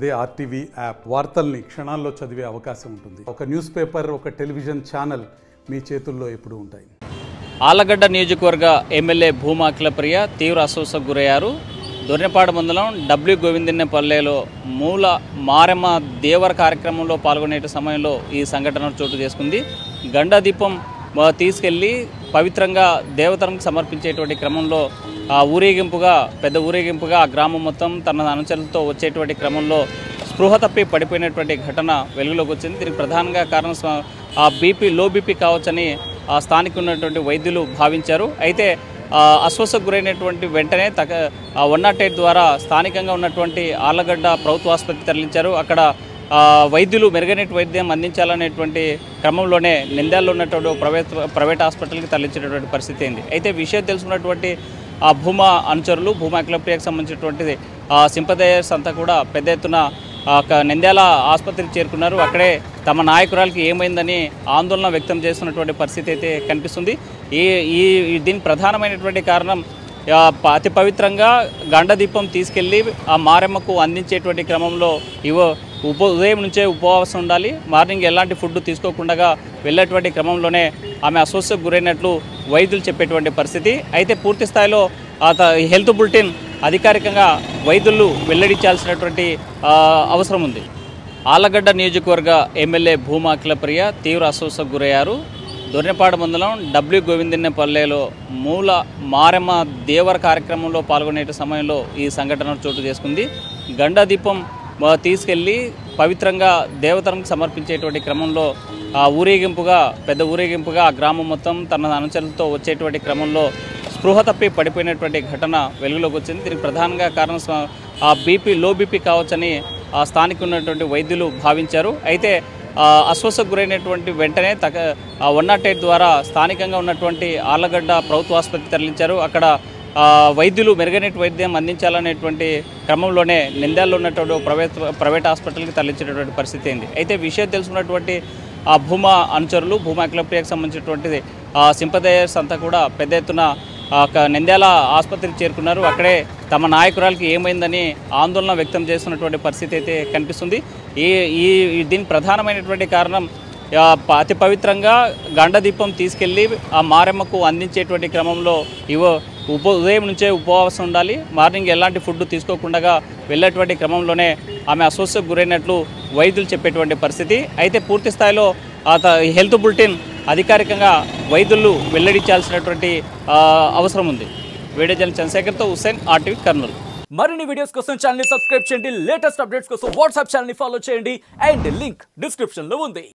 అదే RTV app వార్తల్ని క్షణాల్లో చదివే అవకాశం ఉంటుంది. ఒక న్యూస్ పేపర్, ఒక టెలివిజన్ ఛానల్ మీ చేతుల్లో ఎప్పుడూ ఉంటాయి. ఆళ్లగడ్డ నియోజకవర్గ ఎమ్మెల్యే భూమా అఖిలప్రియ తీవ్ర అస్వస్థకు గురయ్యారు. దొర్నపాడు మండలం గోవిందన్నపల్లెలో మూల మారెమ్మ దేవర కార్యక్రమంలో పాల్గొనే సమయంలో ఈ సంఘటన చోటు చేసుకుంది. గండా దీపం తీసుకెళ్లి పవిత్రంగా దేవతలకు సమర్పించేటువంటి క్రమంలో పెద్ద ఊరేగింపుగా ఆ గ్రామం మొత్తం తన అనుచరులతో వచ్చేటువంటి క్రమంలో స్పృహ తప్పి పడిపోయినటువంటి ఘటన వెలుగులోకి వచ్చింది. దీనికి ప్రధానంగా కారణం లో బీపీ కావచ్చని స్థానిక ఉన్నటువంటి వైద్యులు భావించారు. అయితే అస్వస్థకు గురైనటువంటి వెంటనే 108 ద్వారా స్థానికంగా ఉన్నటువంటి ఆళ్లగడ్డ ప్రభుత్వ ఆసుపత్రికి తరలించారు. అక్కడ వైద్యులు మెరుగైన వైద్యం అందించాలనేటువంటి క్రమంలోనే నింద్యాలలో ఉన్నటువంటి ప్రైవేట్ హాస్పిటల్కి తరలించేటటువంటి పరిస్థితి అయింది. అయితే విషయం తెలుసుకున్నటువంటి భూమా అనుచరులు, భూమా అఖిలప్రియకు సంబంధించినటువంటిది సింపథైజర్స్ అంతా కూడా పెద్ద ఎత్తున నింద్యాల ఆసుపత్రికి చేరుకున్నారు. అక్కడే తమ నాయకురాలకి ఏమైందని ఆందోళన వ్యక్తం చేస్తున్నటువంటి పరిస్థితి అయితే కనిపిస్తుంది. దీని ప్రధానమైనటువంటి కారణం అతి పవిత్రంగా గండదీపం తీసుకెళ్ళి ఆ మారెమ్మకు అందించేటువంటి క్రమంలో ఉదయం నుంచే ఉపవాసం ఉండాలి. మార్నింగ్ ఎలాంటి ఫుడ్ తీసుకోకుండా వెళ్ళేటువంటి క్రమంలోనే ఆమె అస్వస్థకు గురైనట్లు వైద్యులు చెప్పేటువంటి పరిస్థితి. అయితే పూర్తి స్థాయిలో హెల్త్ బులెటిన్ అధికారికంగా వైద్యులు వెల్లడించాల్సినటువంటి అవసరం ఉంది. ఆళ్లగడ్డ నియోజకవర్గ ఎమ్మెల్యే భూమా అఖిలప్రియ తీవ్ర అస్వస్థకు గురయ్యారు. దొర్నపాడు మండలం గోవిందన్నపల్లెలో మూల మారెమ్మ దేవర కార్యక్రమంలో పాల్గొనే సమయంలో ఈ సంఘటన చోటు చేసుకుంది. గండా దీపం తీసుకెళ్లి పవిత్రంగా దేవతలకు సమర్పించేటువంటి క్రమంలో పెద్ద ఊరేగింపుగా ఆ గ్రామం మొత్తం తన అనుచరులతో వచ్చేటువంటి క్రమంలో స్పృహ తప్పి పడిపోయినటువంటి ఘటన వెలుగులోకి వచ్చింది. దీనికి ప్రధానంగా కారణం లో బీపీ కావచ్చని స్థానిక ఉన్నటువంటి వైద్యులు భావించారు. అయితే అస్వస్థకు గురైనటువంటి వెంటనే 108 ద్వారా స్థానికంగా ఉన్నటువంటి ఆళ్లగడ్డ ప్రభుత్వ ఆసుపత్రికి తరలించారు. అక్కడ వైద్యులు మెరుగైన వైద్యం అందించాలనేటువంటి క్రమంలోనే నింద్యాలలో ఉన్నటువంటి ప్రైవేట్ హాస్పిటల్కి తరలించేటటువంటి పరిస్థితి అయింది. అయితే విషయం తెలుసుకున్నటువంటి భూమా అనుచరులు, భూమా అఖిలప్రియకు సంబంధించినటువంటిది సింపథైజర్స్ అంతా కూడా పెద్ద ఎత్తున నింద్యాల ఆసుపత్రికి చేరుకున్నారు. అక్కడే తమ నాయకురాలకి ఏమైందని ఆందోళన వ్యక్తం చేస్తున్నటువంటి పరిస్థితి అయితే కనిపిస్తుంది. దీని ప్రధానమైనటువంటి కారణం అతి పవిత్రంగా గండదీపం తీసుకెళ్ళి ఆ మారెమ్మకు అందించేటువంటి క్రమంలో ఉదయం నుంచే ఉపవాసం ఉండాలి. మార్నింగ్ ఎలాంటి ఫుడ్ తీసుకోకుండా వెళ్ళేటువంటి క్రమంలోనే ఆమె అస్వస్థకు గురైనట్లు వైద్యులు చెప్పేటువంటి పరిస్థితి. అయితే పూర్తి స్థాయిలో హెల్త్ బులెటిన్ అధికారికంగా వైద్యులు వెల్లడించాల్సినటువంటి అవసరం ఉంది. వీడియో జర్నలిస్ట్ చంద్రశేఖర్తో హుస్సేన్, ఆర్టీవీ, కర్నూలు. మరిన్ని వీడియోస్ కోసం ఛానల్ ని సబ్స్క్రైబ్ చేయండి. లేటెస్ట్ అప్డేట్స్ కోసం వాట్సాప్ ఛానల్ ని ఫాలో చేయండి. అండ్ లింక్ డిస్క్రిప్షన్ లో ఉంది.